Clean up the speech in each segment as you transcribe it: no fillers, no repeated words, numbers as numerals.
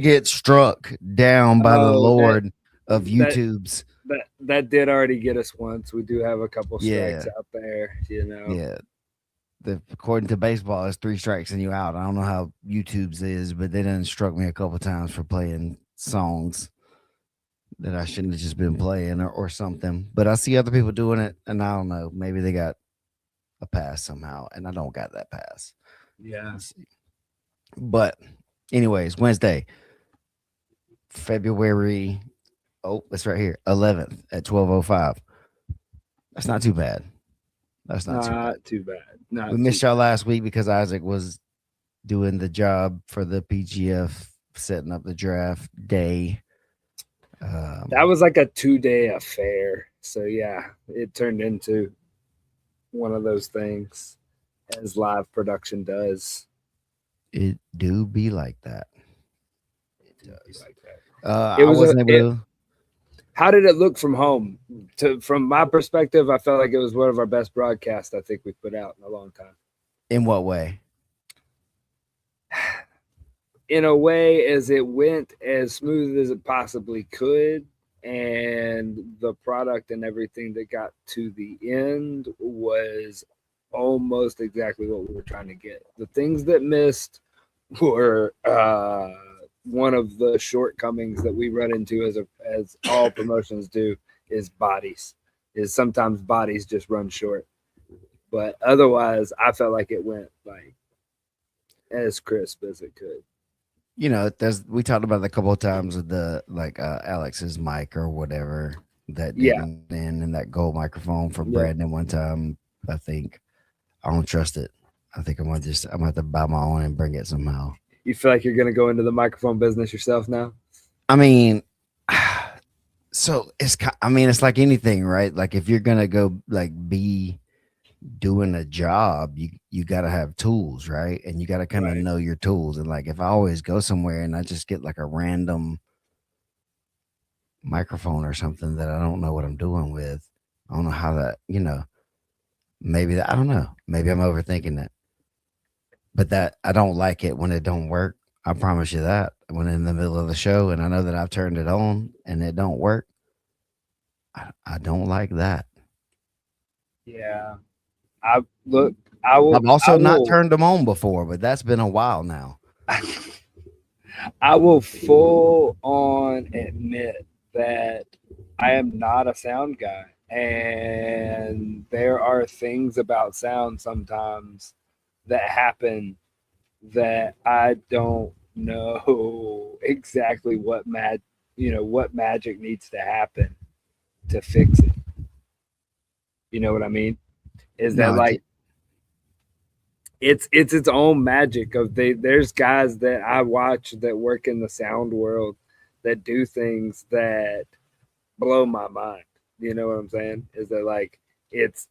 get struck down by the Oh, Lord of that YouTube's. that did already get us once. We do have a couple strikes Yeah, out there, you know. yeah. According to baseball, it's 3 strikes and you out. I don't know how YouTube's is, but they done struck me a couple times for playing songs that I shouldn't have just been playing or something. But I see other people doing it, and I don't know. Maybe they got a pass somehow, and I don't got that pass. Yeah. Let's see. But, anyways, Wednesday, February. Oh, it's right here, 11th at 12:05. That's not too bad. That's not too bad. Not too bad. We Not too missed y'all bad. last week because Isaac was doing the job for the PGF, setting up the draft day. That Um, was like a 2-day affair. So yeah, it turned into one of those things as live production does. it do be like that. It Be does. like that. It I was a wasn't able it. to. How did it look from home? From my perspective, I felt like it was one of our best broadcasts I think we've put out in a long time. In what way? In a way, as it went as smooth as it possibly could, and the product and everything that got to the end was almost exactly what we were trying to get. The things that missed were one of the shortcomings that we run into as all promotions do is bodies. Is sometimes bodies just run short, but otherwise, I felt like it went like as crisp as it could. There's we talked about it a couple of times with the like Alex's mic or whatever that Yeah, didn't end and that gold microphone from yeah. Brandon one time. I think I don't trust it. I think I'm gonna have to buy my own and bring it somehow. You feel like you're going to go into the microphone business yourself now? I mean, so I mean, it's like anything, right? Like if you're gonna go like be doing a job, you got to have tools, right? And you got to kind of Right. know your tools. And like if I always go somewhere and I just get like a random microphone or something that I don't know what I'm doing with, I don't know how that, maybe that, I don't know. Maybe I'm overthinking it. But that I don't like it when it don't work. I promise you that. When in the middle of the show and I know that I've turned it on and it don't work, I don't like that. Yeah. I look. I will. I've I also not will. turned them on before, but that's been a while now. I will full on admit that I am not a sound guy, and there are things about sound sometimes that happen that I don't know exactly what magic needs to happen to fix it. You know what I mean? Is No, that like it's its own magic of there's guys that I watch that work in the sound world that do things that blow my mind. You know what I'm saying? Is that like it's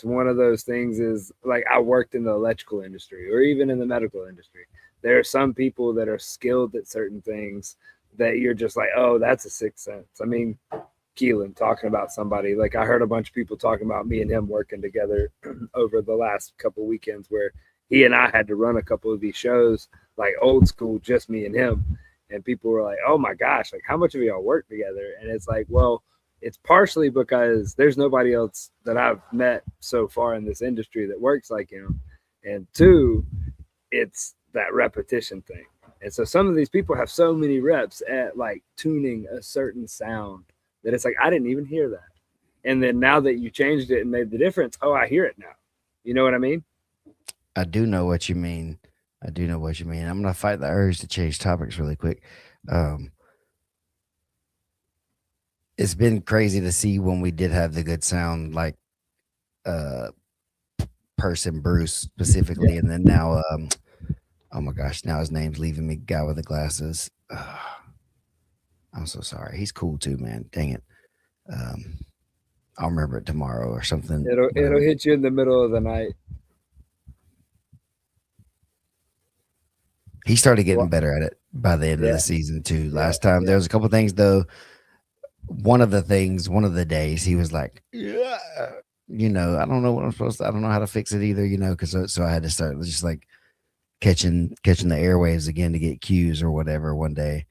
one of those things is like I worked in the electrical industry or even in the medical industry. There are some people that are skilled at certain things that you're just like, oh, that's a sixth sense. I mean, Keelan talking about somebody. Like I heard a bunch of people talking about me and him working together over the last couple of weekends where he and I had to run a couple of these shows, like old school, just me and him. And people were like, "Oh my gosh, like how much of y'all work together?" And it's like, well, it's partially because there's nobody else that I've met so far in this industry that works like him, and two, it's that repetition thing. And so some of these people have so many reps at like tuning a certain sound that it's like I didn't even hear that. And then now that you changed it and made the difference, oh, I hear it now. You know what I mean? I do know what you mean. I do know what you mean. I'm gonna fight the urge to change topics really quick. Um, it's been crazy to see when we did have the good sound, like uh, person Bruce specifically, Yeah. and then now, oh my gosh, now his name's leaving me. Guy with the glasses. I'm so sorry. He's cool too, man. Dang it. Um, I'll remember it tomorrow or something. But It'll hit you in the middle of the night. he started getting Well, better at it by the end of the yeah, season too. yeah, Last time there yeah. was a couple things though. One of the things, one of the days, he was like, "Yeah, I don't know what I'm supposed to. I don't know how to fix it either, because so I had to start just like catching the airwaves again to get cues or whatever one day.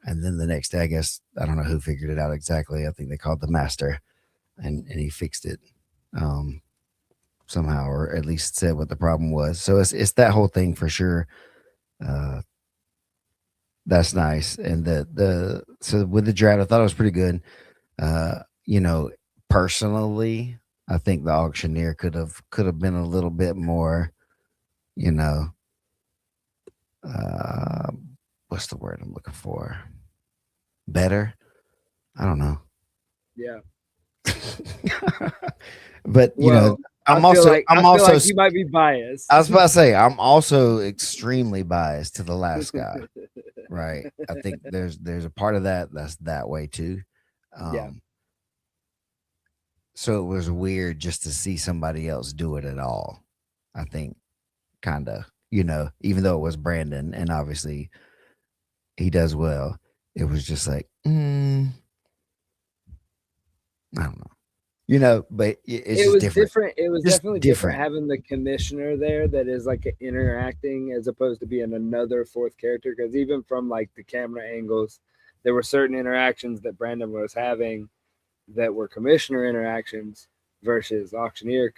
And then the next day, I guess I don't know who figured it out exactly. I think they called the master, and he fixed it um, somehow, or at least said what the problem was. So it's that whole thing for sure. Uh, that's nice. And the so with the draft, I thought it was pretty good. You know, personally, I think the auctioneer could have been a little bit more. You know, uh, what's the word I'm looking for? Better. I don't know. Yeah. But Well, I'm also I I'm feel also like you might be I biased. was about to say I'm also extremely biased to the last guy, right? I think there's a part of that that's that way too. Yeah. Um, so it was weird just to see somebody else do it at all. I think kind of, even though it was Brandon and obviously he does well, it was just like, I don't know, but it's It just was different, different. It was just definitely different different. having the commissioner there that is like interacting as opposed to being another fourth character. Because even from like the camera angles, there were certain interactions that Brandon was having that were commissioner interactions versus auctioneer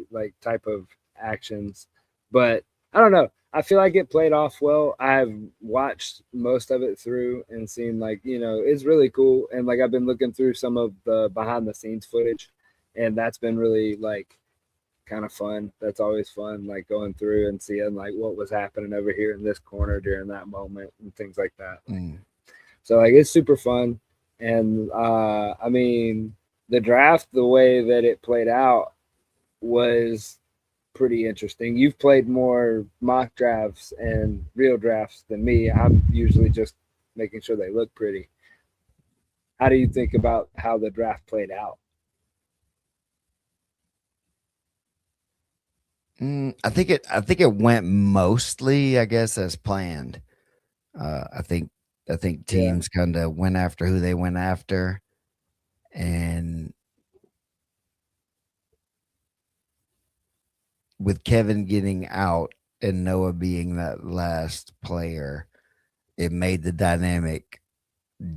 like type of actions. But I don't know. I feel like it played off well. I've watched most of it through and seen like, it's really cool. And like I've been looking through some of the behind the scenes footage and that's been really like kind of fun. That's always fun, like going through and seeing like what was happening over here in this corner during that moment and things like that. Like Mm. so like it's super fun. And I mean the draft, the way that it played out was pretty interesting. You've played more mock drafts and real drafts than me. I'm usually just making sure they look pretty. How do you think about how the draft played out? I think it went mostly, I guess, as planned. I think Yeah. teams kind of went after who they went after, and with Kevin getting out and Noah being that last player, it made the dynamic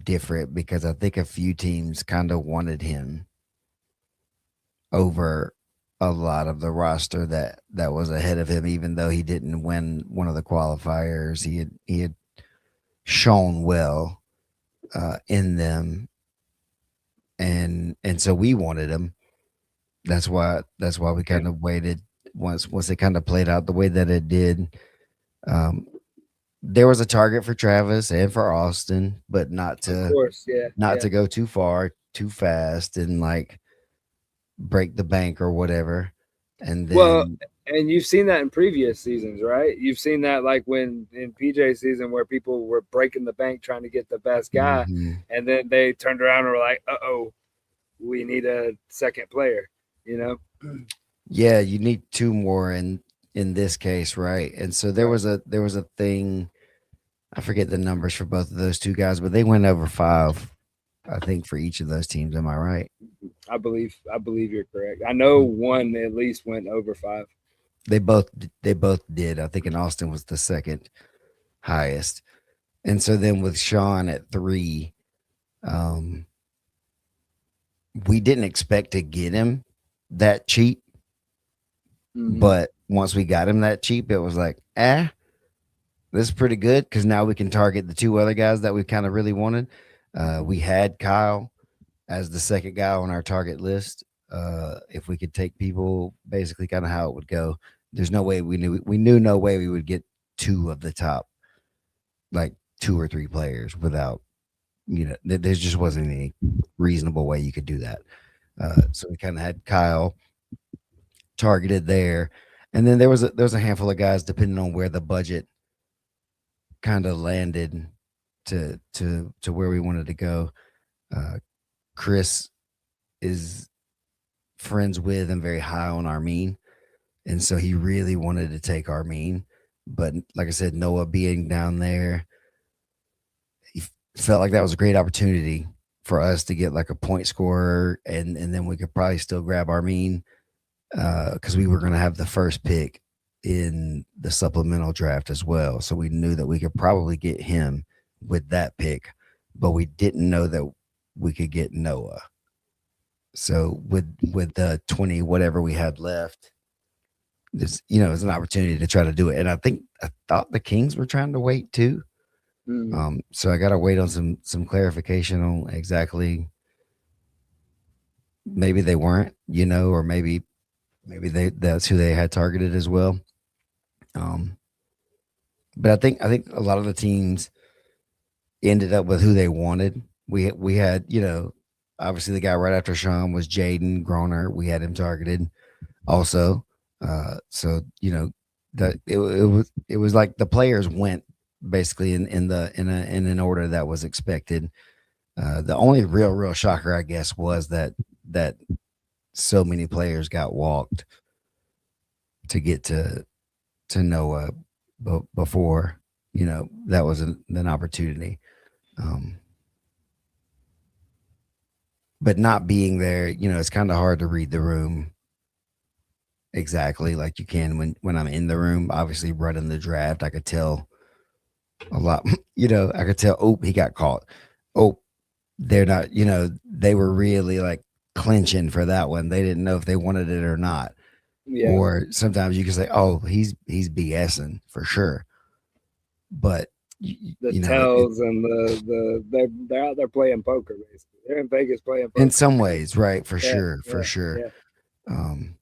different because I think a few teams kind of wanted him over a lot of the roster that was ahead of him, even though he didn't win one of the qualifiers. He had shown well in them, and so we wanted him. That's why we Yeah. kind of waited once it kind of played out the way that it did. Um, there was a target for Travis and for Austin, but not Of to course. Yeah. not Yeah. to go too far, too fast, and like break the bank or whatever. And Well, then, and you've seen that in previous seasons, right? You've seen that like when in PJ season where people were breaking the bank trying to get the best guy, mhm. and then they turned around and were like, "Uh oh, we need a second player." You know? Yeah, you need two more in this case, right? And so there Right. was a thing. I forget the numbers for both of those two guys, but they went over five, I think, for each of those teams. Am I right? I believe you're correct. I know one at least went over 5. They both did. I think in Austin was the second highest. And so then with Sean at three, um, we didn't expect to get him that cheap, Mm-hmm. but once we got him that cheap, it was like, this is pretty good because now we can target the two other guys that we kind of really wanted. We had Kyle as the second guy on our target list. If we could take people, basically, kind of how it would go. There's no way we knew no way we would get two of the top, like two or three players without, there just wasn't any reasonable way you could do that. So we kind of had Kyle targeted there, and then there was a handful of guys depending on where the budget kind of landed to where we wanted to go. Uh, Chris is friends with and very high on Armin, and so he really wanted to take Armin. But like I said, Noah being down there, he felt like that was a great opportunity for us to get like a point scorer, and then we could probably still grab Armin because we were going to have the first pick in the supplemental draft as well. So we knew that we could probably get him with that pick, but we didn't know that we could get Noah. So with the 20 whatever we had left, this it's an opportunity to try to do it. And I thought the Kings were trying to wait too. So I got to wait on some clarification on exactly. Maybe they weren't, or maybe that's who they had targeted as well. Um, but I think a lot of the teams ended up with who they wanted. We had obviously the guy right after Sean was Jaden Groner. We had him targeted also. So that it was like the players went basically in an order that was expected. The only real shocker, I guess, was that so many players got walked to get to Noah before that was an opportunity. Um, but not being there, it's kind of hard to read the room exactly like you can when I'm in the room. Obviously, running the draft, I could tell a lot. I could tell. Oh, he got caught. Oh, they're not. They were really like clinching for that one. They didn't know if they wanted it or not. Yeah. Or sometimes you can say, "Oh, he's BSing for sure," but The tells and they're out there playing poker basically. They're in Vegas playing poker. in some ways, right? For Yeah, sure, for yeah, sure. yeah. Um,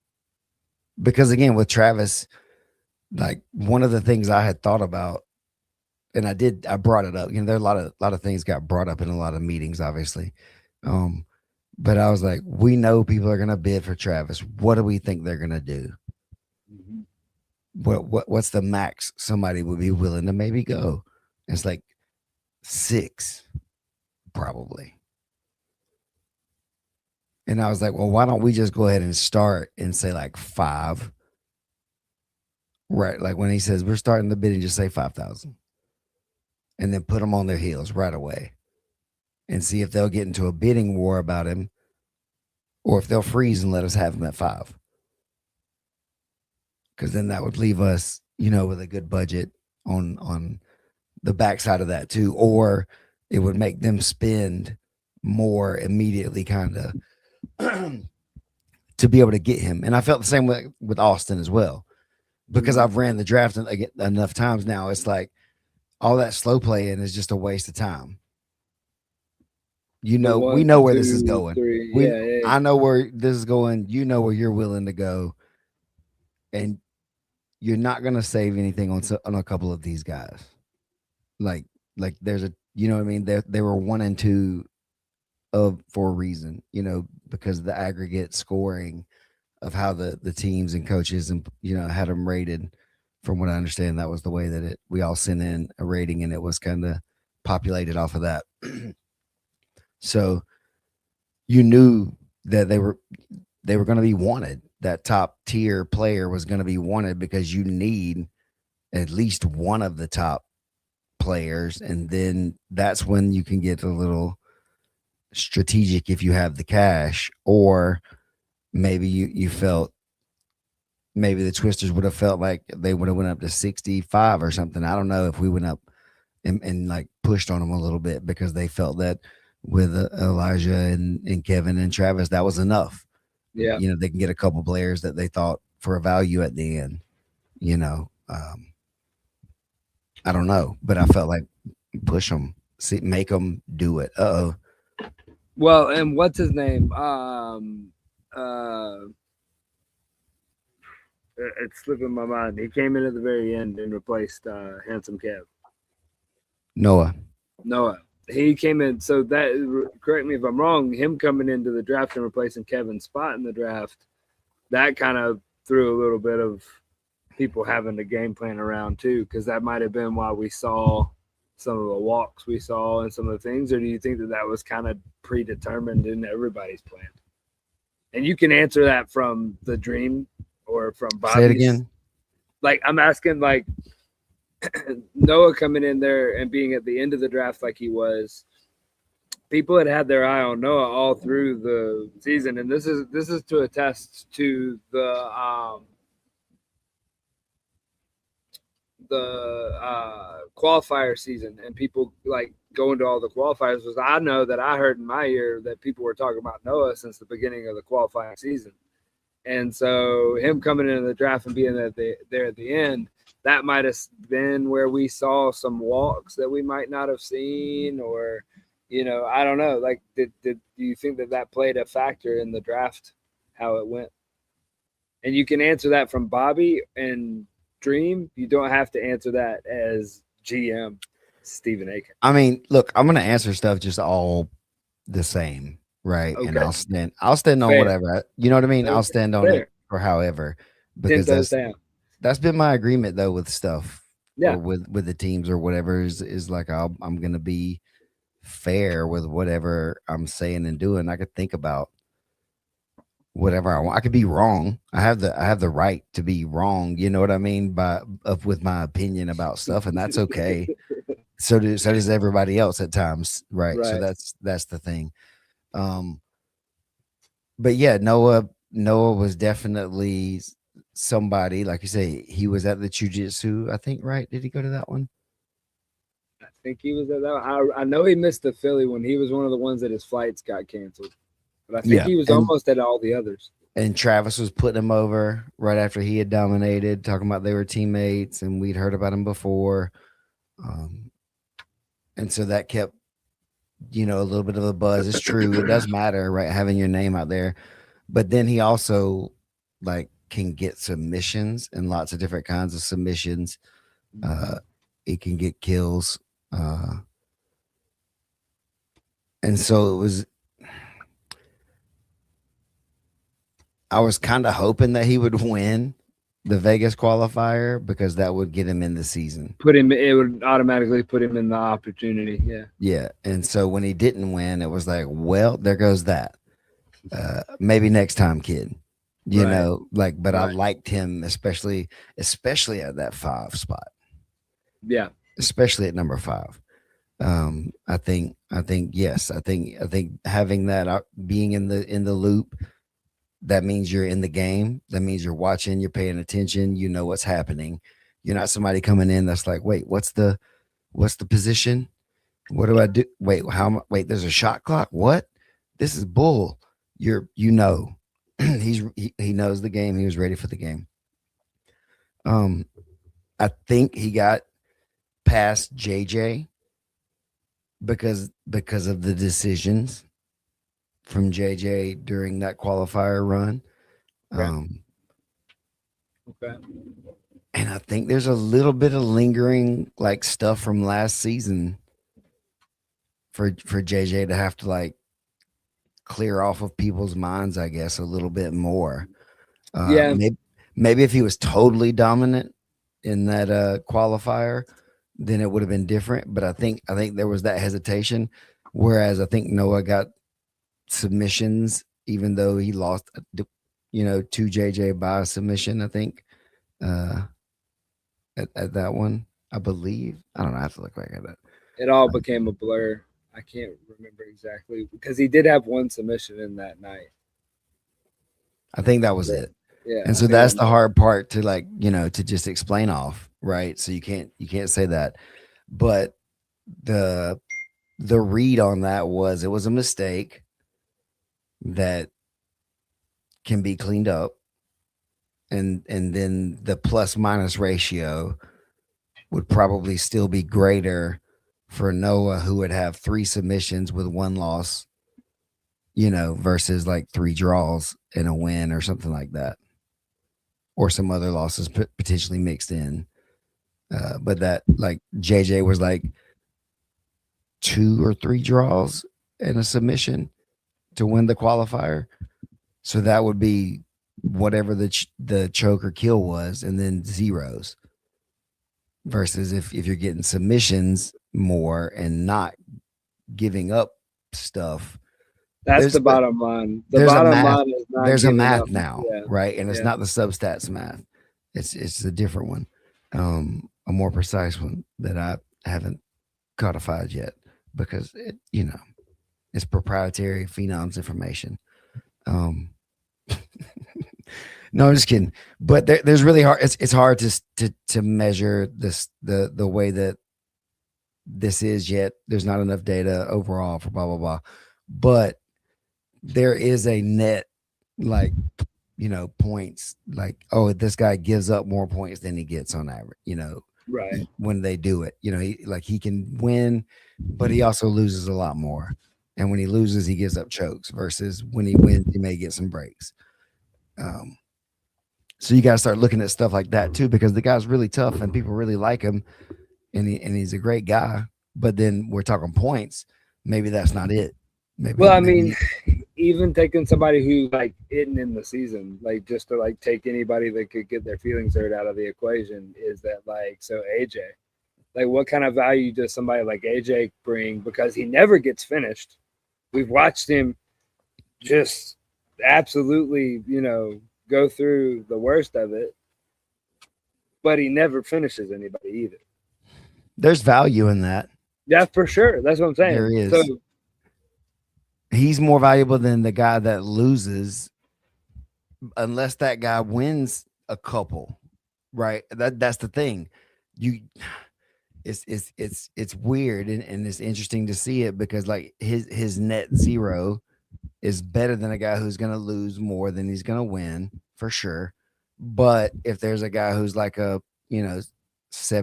because again, with Travis, like one of the things I had thought about, and I brought it up. There are a lot of things got brought up in a lot of meetings, obviously. Um, but I was like, we know people are gonna bid for Travis. What do we think they're gonna do? Mhm. What's the max somebody would be willing to maybe go? It's like 6, probably. And I was like, well, why don't we just go ahead and start and say like 5? Right. Like when he says we're starting the bidding, just say 5,000 and then put them on their heels right away and see if they'll get into a bidding war about him or if they'll freeze and let us have him at 5. Because then that would leave us, with a good budget on the backside of that too. Or it would make them spend more immediately, kind of, to be able to get him. And I felt the same way with Austin as well. Because Mhm. I've ran the draft enough times now, it's like all that slow playing is just a waste of time. The We one, know where this is two, going. three. We Yeah, yeah. I know where this is going. You know where you're willing to go, and you're not going to save anything on a couple of these guys. Like there's a what I mean. They were 1 and 2 of for a reason. Because of the aggregate scoring of how the teams and coaches and had them rated. From what I understand, that was the way that we all sent in a rating, and it was kind of populated off of that. So you knew that they were going to be wanted. That top tier player was going to be wanted because you need at least one of the top players, and then that's when you can get a little strategic if you have the cash, or maybe you felt maybe the Twisters would have felt like they would have went up to 65 or something. I don't know if we went up and like pushed on them a little bit because they felt that with Elijah and Kevin and Travis, that was enough. Yeah. They can get a couple players that they thought for a value at the end. I don't know, but I felt like push them, see, make them do it. Well, and what's his name? It's slipping my mind. He came in at the very end and replaced Handsome Kev. Noah. Noah. He came in. So that, correct me if I'm wrong, him coming into the draft and replacing Kevin's spot in the draft, that kind of threw a little bit of people having the game plan around too, because that might have been why we saw some of the walks we saw and some of the things. Or do you think that was kind of predetermined in everybody's plan? And you can answer that from the dream or from Bobby's. Say it again. Like I'm asking, like Noah coming in there and being at the end of the draft like he was. People had their eye on Noah all through the season, and this is to attest to the the qualifier season and people like going to all the qualifiers was I know that I heard in my ear that people were talking about Noah since the beginning of the qualifying season. And so him coming into the draft and being there at the end, that might have been where we saw some walks that we might not have seen, or, I don't know. Like, do you think that played a factor in the draft, how it went? And you can answer that from Bobby and Dream. You don't have to answer that as GM Stephen Aiken. I mean, look, I'm gonna answer stuff just all the same, right? And Okay, I'll stand on fair, whatever. You know what I mean? I'll okay, stand on it fair. for however, 10 because toes down. that's been my agreement though with stuff or Yeah, with the teams or whatever is like I'm gonna be fair with whatever I'm saying and doing. I could think about whatever I want. I could be wrong. I have the right to be wrong. You know what I mean? With my opinion about stuff, and that's okay. So does everybody else at times, right? So right. that's the thing. Um, but yeah, Noah was definitely somebody like you say. He was at the jujitsu, I think. Right? Did he go to that one? I think he was at that. I know he missed the Philly when he was one of the ones that his flights got canceled, but I think Yeah, he was almost at all the others. and Travis was putting him over right after he had dominated, talking about they were teammates and we'd heard about him before. Um, and so that kept, a little bit of a buzz. It's true. It does matter, right? Having your name out there. But then he also like can get submissions and lots of different kinds of submissions. Uh, he can get kills. Uh, and so I was kind of hoping that he would win the Vegas qualifier because that would get him in the season. Put him. It would automatically put him in the opportunity. Yeah. Yeah. And so when he didn't win, it was like, well, there goes that. Maybe next time, kid. Right. But I Right. liked him, especially at that 5 spot, Yeah. especially at number 5. Yes, I think having that being in the loop, that means you're in the game. That means you're watching, you're paying attention, you know what's happening. You're not somebody coming in that's like, wait, what's the position? What do I do? Wait, wait, there's a shot clock. What? This is bull. You know, he knows the game. He was ready for the game. Um, I think he got past JJ because of the decisions from JJ during that qualifier run. Okay. Um, Okay. and I think there's a little bit of lingering like stuff from last season for JJ to have to like clear off of people's minds, I guess, a little bit more. Yeah. Maybe if he was totally dominant in that qualifier, then it would have been different. But I think there was that hesitation. Whereas I think Noah got submissions, even though he lost, to JJ by submission. I think uh, at that one, I believe. I don't know. I have to look back at that. It all became a blur. I can't remember exactly because he did have one submission in that night. I think that was But it. yeah, And I so think that that's the might. hard part to like, to just explain off, right? So you can't say that. But the the read on that was it was a mistake that can be cleaned up, and then the plus minus ratio would probably still be greater for Noah, who would have 3 submissions with 1 loss, versus like 3 draws and a win or something like that, or some other losses potentially mixed in. But that like JJ was like 2 or 3 draws and a submission to win the qualifier. So that would be whatever the choke or kill was, and then zeros. Versus if you're getting submissions more and not giving up stuff, That's there's the bottom line. The there's a bottom math line is not there's a giving math up. now, Yeah. right? And it's Yeah. not the substats math. It's a different one, a more precise one that I haven't codified yet because it's proprietary phenoms information. Um, No, I'm just kidding. But there's really hard. It's hard to measure this the way that this is yet. There's not enough data overall for blah blah blah. But there is a net, like, points, like, oh, this guy gives up more points than he gets on average. Right. When they do it, he can win, but he also loses a lot more. And when he loses, he gives up chokes. Versus when he wins, he may get some breaks. Um, So you got to start looking at stuff like that too, because the guy's really tough and people really like him, and he's a great guy. But then we're talking points. Maybe that's not it. Well, Maybe I mean, maybe even taking somebody who like isn't in the season, like just to like take anybody that could get their feelings hurt out of the equation, is that like so AJ, like what kind of value does somebody like AJ bring? Because he never gets finished. We've watched him just absolutely, go through the worst of it, but he never finishes anybody either. there's value in that. Yeah, for sure. That's what I'm saying. There So is. He's more valuable than the guy that loses, unless that guy wins a couple. Right? That's the thing. You it's weird, and it's interesting to see it, because like his net zero is better than a guy who's going to lose more than he's going to win, for sure. But if there's a guy who's like a,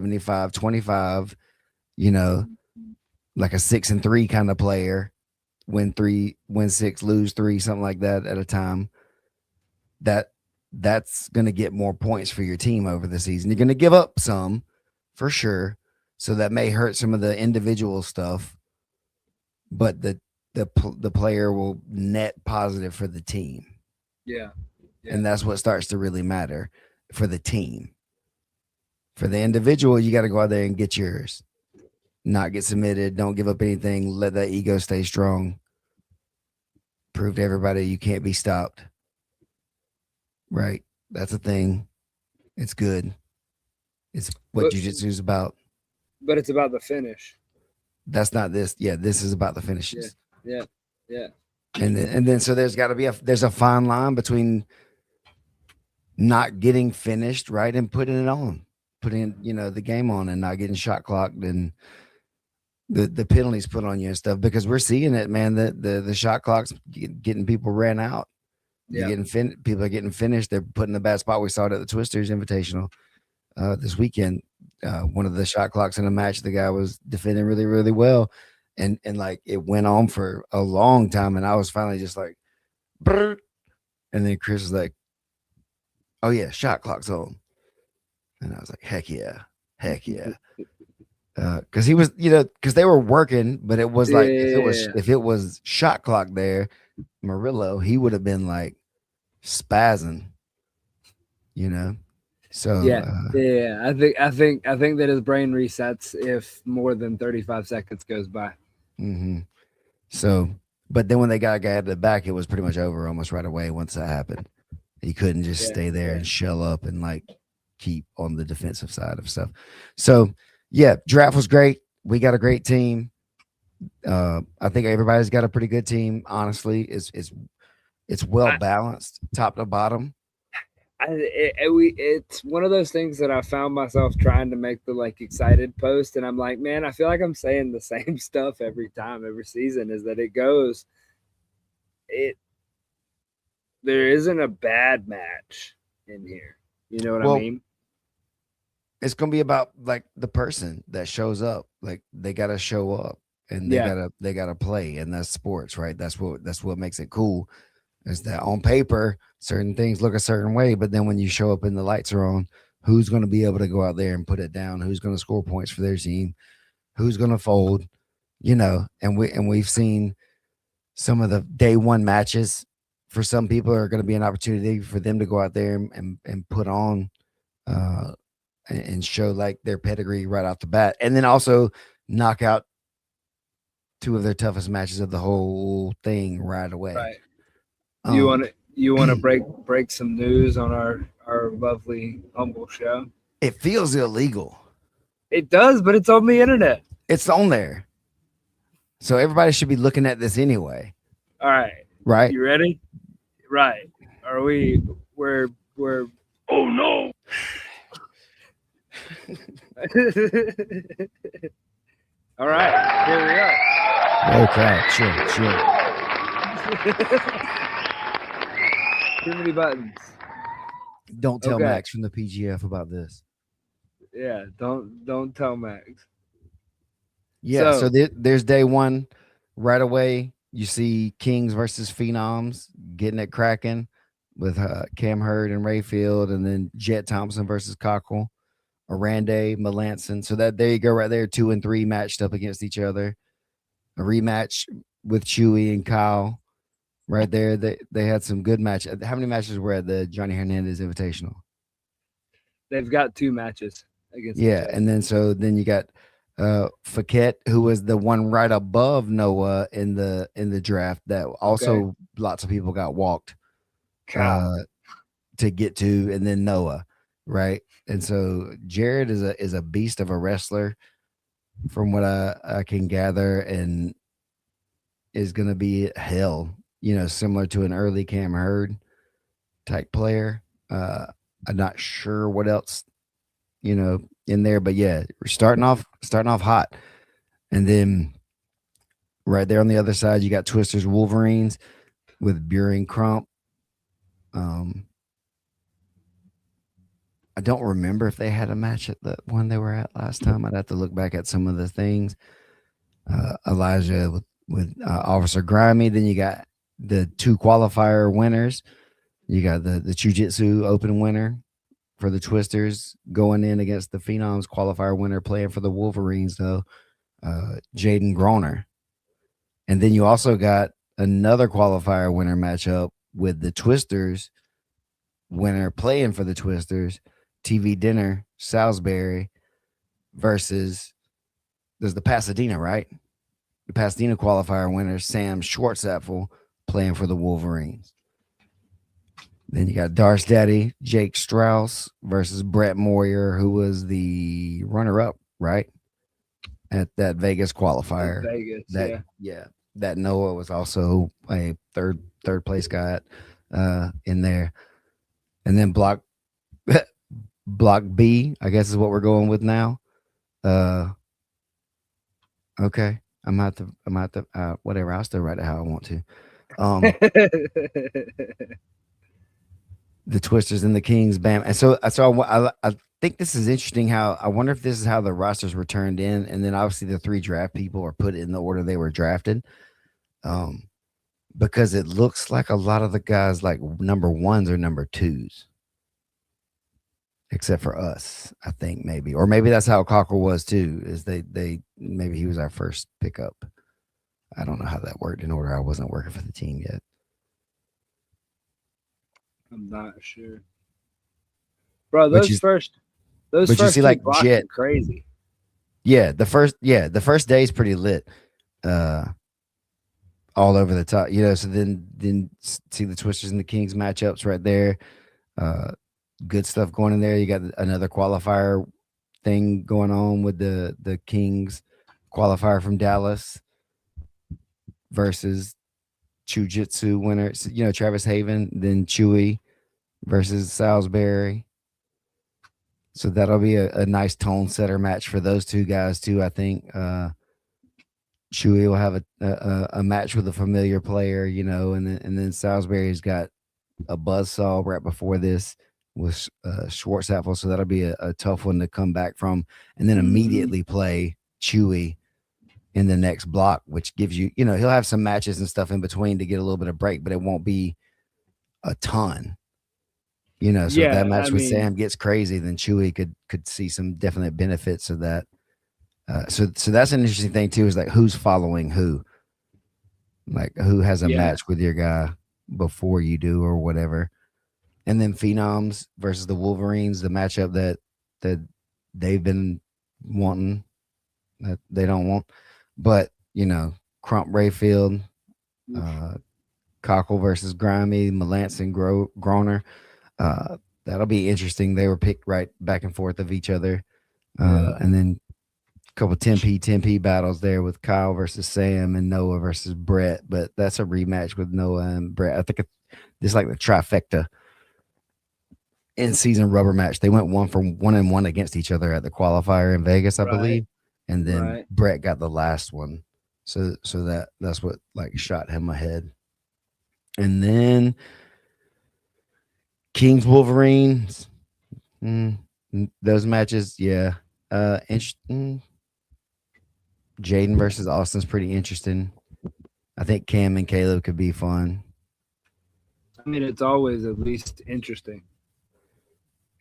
75-25, you know, like a 6-3 kind of player, win 3, win 6, lose 3, something like that at a time, that's going to get more points for your team over the season. You're going to give up some, for sure. So that may hurt some of the individual stuff, but the player will net positive for the team. yeah. And that's what starts to really matter for the team. For the individual, you got to go out there and get yours. Not get submitted. Don't give up anything. Let that ego stay strong. Prove to everybody you can't be stopped. Right? That's a thing. It's good. It's what But jiu-jitsu is about. but it's about the finish. That's not this. Yeah, this is about the Yeah. finishes. Yeah. Yeah. And then so there's got to be there's a fine line between not getting finished, right, and putting it on, putting the game on, and not getting shot clocked, and the penalties put on you and stuff, because we're seeing it, man. The shot clocks getting people ran out. Yeah. People are getting finished. They're put in a bad spot. We saw it at the Twisters Invitational this weekend. One of the shot clocks in the match, the guy was defending really, really well, and like it went on for a long time, and I was finally just like, brr. And then Chris was like, "Oh yeah, shot clock's on," and I was like, "Heck yeah, heck yeah." Because he was, because they were working, but it was like Yeah. if it was shot clock there, Murillo, he would have been like spazzing, So Yeah. Yeah. I think that his brain resets if more than 35 seconds goes by. mhm. So, but then when they got a guy at the back, it was pretty much over almost right away once that happened. He couldn't just Yeah. stay there Yeah. and shell up and like keep on the defensive side of stuff. So, yeah, draft was great. We got a great team. I think everybody's got a pretty good team. Honestly, it's well I, balanced, top to bottom. it's one of those things that I found myself trying to make the like excited post, and I'm like, man, I feel like I'm saying the same stuff every time, every season. Is that it goes? It There isn't a bad match in here. You know what I Well, mean? it's gonna be about like the person that shows up. Like they gotta show up, and they Yeah. gotta play, and that's sports, right? That's what makes it cool. Is that on paper certain things look a certain way, but then when you show up and the lights are on, who's going to be able to go out there and put it down? Who's going to score points for their team? Who's going to fold? And we've seen some of the day one matches. For some people, are going to be an opportunity for them to go out there and put on uh, and show like their pedigree right off the bat, and then also knock out two of their toughest matches of the whole thing right away. Right. Um, You want to break some news on our lovely humble show? it feels illegal. It does, but it's on the internet. It's on there. So everybody should be looking at this anyway. All right. Right? You ready? Right. We're We're oh no. All right, here we are. Oh crap! Chill. Too many buttons. Don't tell Okay. Max from the PGF about this. Yeah, don't tell Max. Yeah, so So there's day one. Right away, you see Kings versus Phenoms getting it cracking with Cam Hurd and Rayfield, and then Jet Thompson versus Cockle, Arande, Melanson. So that there you go, right there, 2 and 3 matched up against each other. A rematch with Chewy and Kyle, right there. They had some good matches. How many matches were at the Johnny Hernandez Invitational? they've got 2 matches against each Yeah, other. and then you got Faquette, who was the one right above Noah in the draft that Okay. also lots of people got walked Cow. to get to, and then Noah, right? And so Jared is a beast of a wrestler from what I can gather, and is gonna be hell, similar to an early Cam Hurd type player. I'm not sure what else, in there, but yeah, we're starting off hot. And then right there on the other side, you got Twisters Wolverines with Buring Crump. Um, I don't remember if they had a match at the one they were at last time. I'd have to look back at some of the things. Elijah with Officer Grimy. Then you got the 2 qualifier winners. You got the Jiu-Jitsu Open winner for the Twisters going in against the Phenoms qualifier winner playing for the Wolverines, though, Jaden Groner. And then you also got another qualifier winner matchup with the Twisters winner playing for the Twisters, TV Dinner, Salisbury versus there's the Pasadena, right? The Pasadena qualifier winner, Sam Schwartzapfel, playing for the Wolverines. Then you got Darce Daddy, Jake Strauss versus Brett Moyer, who was the runner up, right? At that Vegas qualifier. Vegas, That yeah. that Noah was also a third place guy in there. And then block B, I guess is what we're going with now. Okay. I'm at the whatever. I'll still write it how I want to. The Twisters and the Kings, bam. And so I think this is interesting. How I wonder if this is how the rosters were turned in, and then obviously the 3 draft people are put in the order they were drafted. Because it looks like a lot of the guys like number 1s or number 2s, except for us, I think maybe, or maybe that's how Cockle was too. Is they maybe he was our first pickup. I don't know how that worked in order. I wasn't working for the team yet. I'm not sure. Bro, But those you first see 2 like blocks Jet. are crazy. Yeah, the first day is pretty lit. All over the top, so then see the Twisters and the Kings matchups right there. Good stuff going in there. You got another qualifier thing going on with the Kings qualifier from Dallas versus Jiu-Jitsu winner, Travis Haven, then Chewy versus Salisbury. So that'll be a nice tone setter match for those 2 guys too, I think. Chewy will have a match with a familiar player, and then Salisbury's got a buzzsaw right before this with Schwartzapfel, so that'll be a tough one to come back from, and then immediately play Chewy in the next block, which gives you, he'll have some matches and stuff in between to get a little bit of break, but it won't be a ton. So if that Yeah, match I with mean, Sam gets crazy, then Chewy could see some definite benefits of that. So that's an interesting thing too, is like who's following who, like who has a yeah, match with your guy before you do or whatever. And then Phenoms versus the Wolverines, the matchup that they've been wanting, that they don't want, but Crump Rayfield, uh, Cockle versus Grimy, Melanson Groner. That'll be interesting. They were picked right back and forth of each other, yeah. and then couple 10p battles there with Kyle versus Sam and Noah versus Brett, but that's a rematch with Noah and Brett. I think it's like the trifecta. in season rubber match. They went 1-1 against each other at the qualifier in Vegas, I Right. believe, and then Right. Brett got the last one. So that's what like shot him ahead. And then Kings Wolverines, those matches, yeah. Interesting. Jaden versus Austin's pretty interesting. I think Cam and Caleb could be fun. I mean, it's always at least interesting.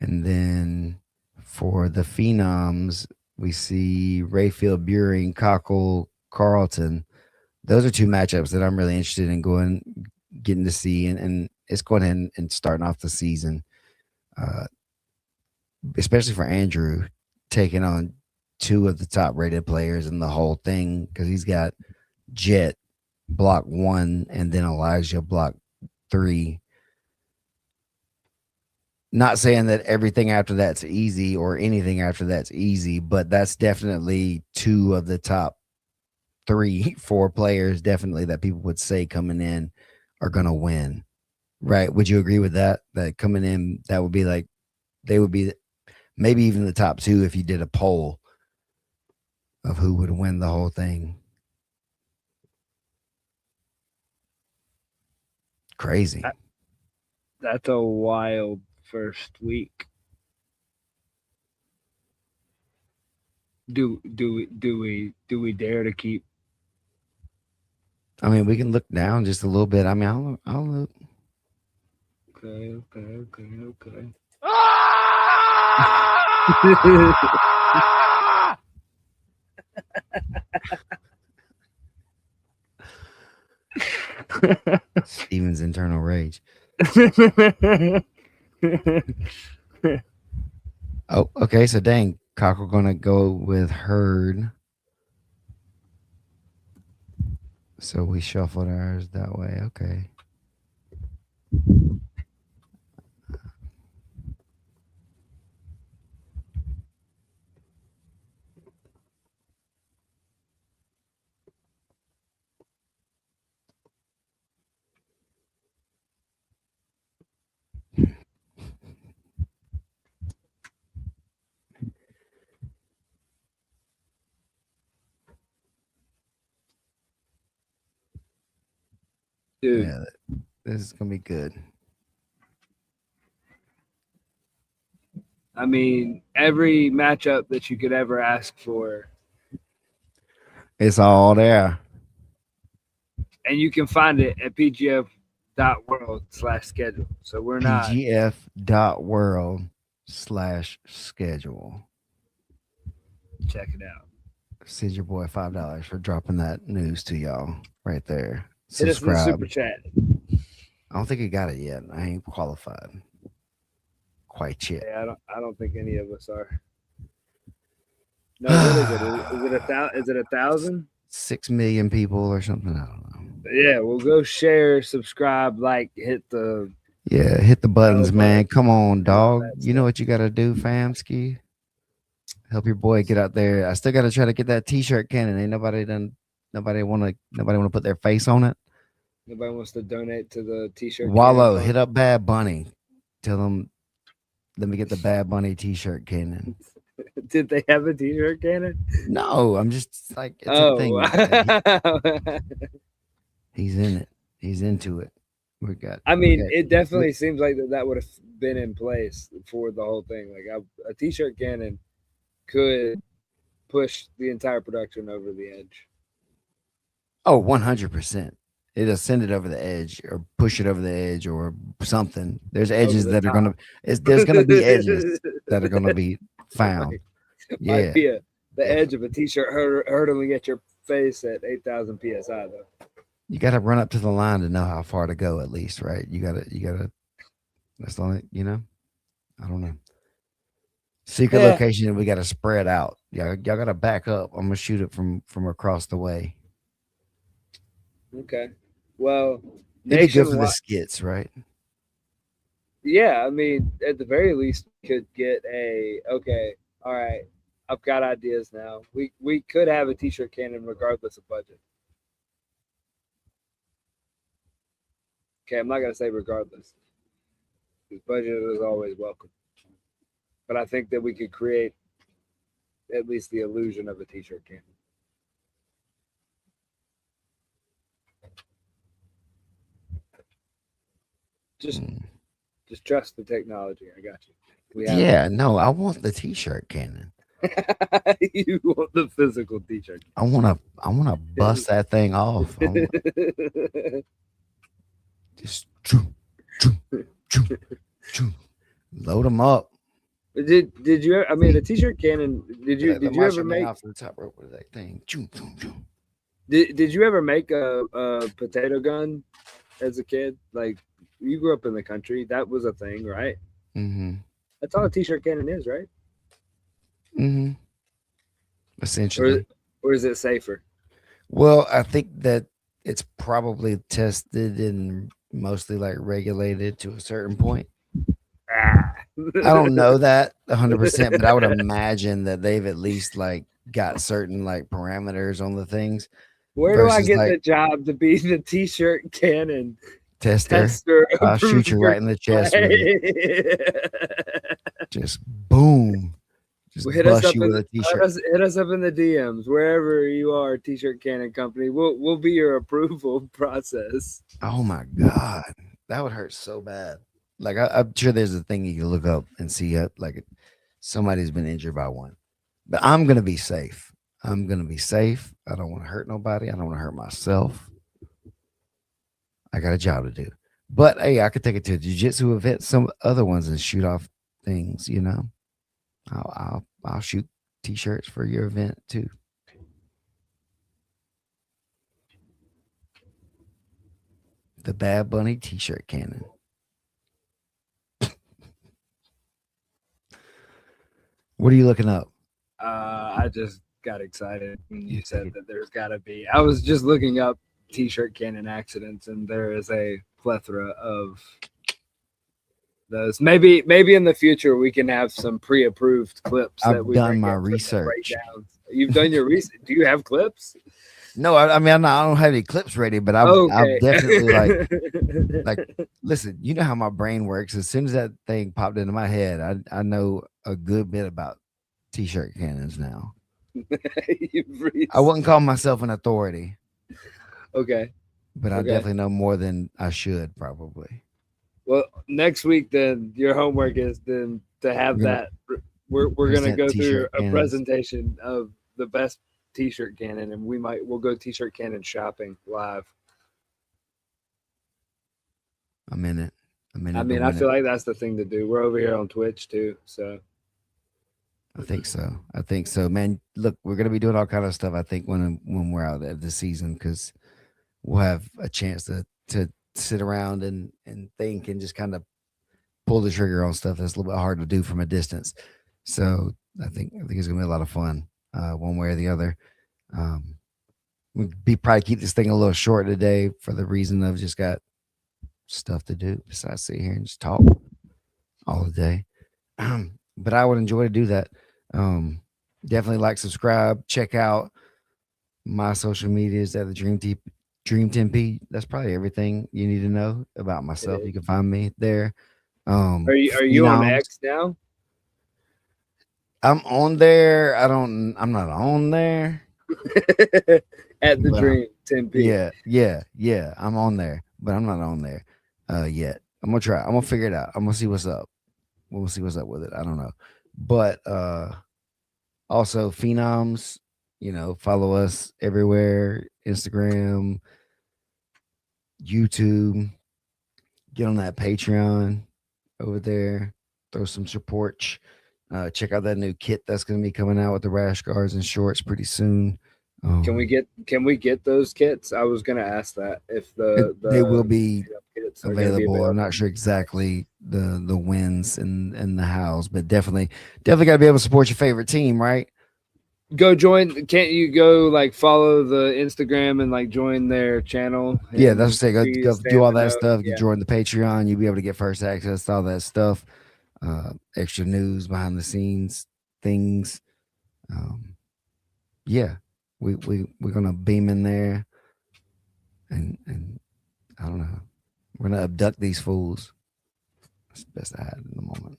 And then for the Phenoms, we see Rayfield, Buring, Cockle, Carlton. Those are two matchups that I'm really interested in getting to see, and it's going in and starting off the season, uh, especially for Andrew taking on two of the top rated players in the whole thing because he's got Jet block 1 and then Elijah block 3. Not saying that everything after that's easy or anything after that's easy, but that's definitely two of the top 3, 4 players definitely that people would say coming in are going to win. Right? Would you agree with that? That coming in, that would be like they would be maybe even the top 2 if you did a poll of who would win the whole thing. Crazy. That's a wild first week. Do we dare to keep? I mean, we can look down just a little bit. I mean, I'll look. Okay. Steven's internal rage. Oh, okay. So dang, Cockle gonna go with Herd. So we shuffled ours that way. Okay. Dude, Yeah, this is gonna be good. I mean, every matchup that you could ever ask for, It's all there. and you can find it at pgf.world/schedule. So we're not. PGF.world/schedule. Check it out. Send your boy $5 for dropping that news to y'all right there. Hit us in the Subscribe. super chat. I don't think he got it yet. I ain't qualified quite yet. Yeah, I don't think any of us are. No, what is it? Is it Is it 1,000? 6 million people or something. I don't know. Yeah, we'll go share, subscribe, like, hit the Yeah, hit the buttons, bell man. button Come on, and all dog. that You know stuff. what you got to do, famski. Help your boy get out there. I still got to try to get that T-shirt cannon. Ain't nobody want to put their face on it. Nobody wants to donate to the T-shirt cannon Wallow, fund. hit up Bad Bunny. Tell them, let me get the Bad Bunny T-shirt cannon. Did they have a T-shirt cannon? No, I'm just like it's a Oh, thing. He's in it. He's into it. We got. I mean, got, it definitely seems like that would have been in place for the whole thing. Like a T-shirt cannon could push the entire production over the edge. Oh, 100%. It'll send it over the edge or push it over the edge or something. There's Over edges the that are top. gonna. There's gonna be edges that are gonna be found. Might Yeah, be the definitely. edge of a T-shirt hurtling at your face at 8,000 psi though. You got to run up to the line to know how far to go. At least, right? You gotta. That's the only. I don't know. Secret Yeah. location. We got to spread out. Y'all got to back up. I'm gonna shoot it from across the way. Okay. Well, It'd be good for the nationwide. skits, right? Yeah, I mean, at the very least, we could get a okay. All right, I've got ideas now. We could have a T-shirt cannon regardless of budget. Okay, I'm not gonna say regardless. His budget is always welcome. But I think that we could create at least the illusion of a t-shirt cannon. Just Mm. just trust the technology. I got you. We have Yeah, no, I want the t-shirt cannon. it. You want the physical t-shirt. I wanna bust that thing off. I want just choo, choo, choo, choo. Load them up. did you? I mean, the t-shirt cannon. Let Did my you ever shit me make? off to the top rope with that thing. Choo, choo, choo. Did you ever make a potato gun as a kid? Like you grew up in the country, that was a thing, right? Mm-hmm. That's all a t-shirt cannon is, right? Mm-hmm. Or Essentially. or is it safer? Well, I think that it's probably tested and mostly like regulated to a certain point. Ah. I don't know that 100%, but I would imagine that they've at least like got certain like parameters on the things Where do I versus get like the job to be the t-shirt cannon tester. tester I'll shoot you right approver? in the chest with it. Just boom. Just Well, hit us bust up you in with a t-shirt. hit us up in the DMs wherever you are, T-shirt Cannon Company. We'll be your approval process. Oh my god, that would hurt so bad. Like I'm sure there's a thing you can look up and see like somebody's been injured by one. But I'm gonna be safe. I'm gonna be safe. I don't want to hurt nobody. I don't want to hurt myself. I got a job to do. But hey, I could take it to a jiu-jitsu event, some other ones, and shoot off things. You know, I'll shoot t-shirts for your event too. The Bad Bunny t-shirt cannon. What are you looking up? I just got excited when you You said that there's got to be. I was just looking up T-shirt cannon accidents, and there is a plethora of those. Maybe in the future we can have some pre-approved clips that I've we done bring my in for the research. breakdowns. You've done your research. Do you have clips? No, I mean I don't have any clips ready, but I've Okay. definitely like listen. You know how my brain works. As soon as that thing popped into my head, I know a good bit about t-shirt cannons now. You've I researched. wouldn't call myself an authority, Okay. but I Okay. definitely know more than I should probably. Well, next week then your homework is then to We're have gonna that. We're gonna present go through t-shirt a cannons. presentation of the best T-shirt cannon, and we'll go T-shirt cannon shopping live. I'm in it. I'm in I it to mean, I win feel it. like that's the thing to do. We're over here on Twitch too, so I think so. I think so, man. Look, we're gonna be doing all kind of stuff. I think when we're out of the season, because we'll have a chance to sit around and think and just kind of pull the trigger on stuff that's a little bit hard to do from a distance. So I think it's gonna be a lot of fun, one way or the other. Um, we'll be probably keep this thing a little short today for the reason of just got stuff to do besides sit here and just talk all the day. But I would enjoy to do that. Um, Definitely like, subscribe, check out my social medias at the Dream 10P. That's probably everything you need to know about it myself. is. You can find me there. Are you on Phenoms. X now? I'm on there. I'm not on there, At the but Dream 10p. yeah. I'm on there, but I'm not on there yet. I'm gonna try. I'm gonna figure it out. I'm gonna see what's up. We'll see what's up with it. I don't know. But also Phenoms, follow us everywhere. Instagram, YouTube, get on that Patreon over there. Throw some support. Check out that new kit that's going to be coming out with the rash guards and shorts pretty soon. Can we get those kits? I was gonna ask that if They will the be kits are gonna be available. I'm available. not sure Nice. exactly the wins and the hows, but definitely got to be able to support your favorite team, right? Go join. Can't you go like follow the Instagram and like join their channel Yeah, that's and what I say. be Go stay do in all the that know? stuff. You Yeah, join the Patreon, you'll be able to get first access to all that stuff. Extra news, behind the scenes things. Um, yeah, we're gonna beam in there, and I don't know. We're gonna abduct these fools. That's the best I had in the moment.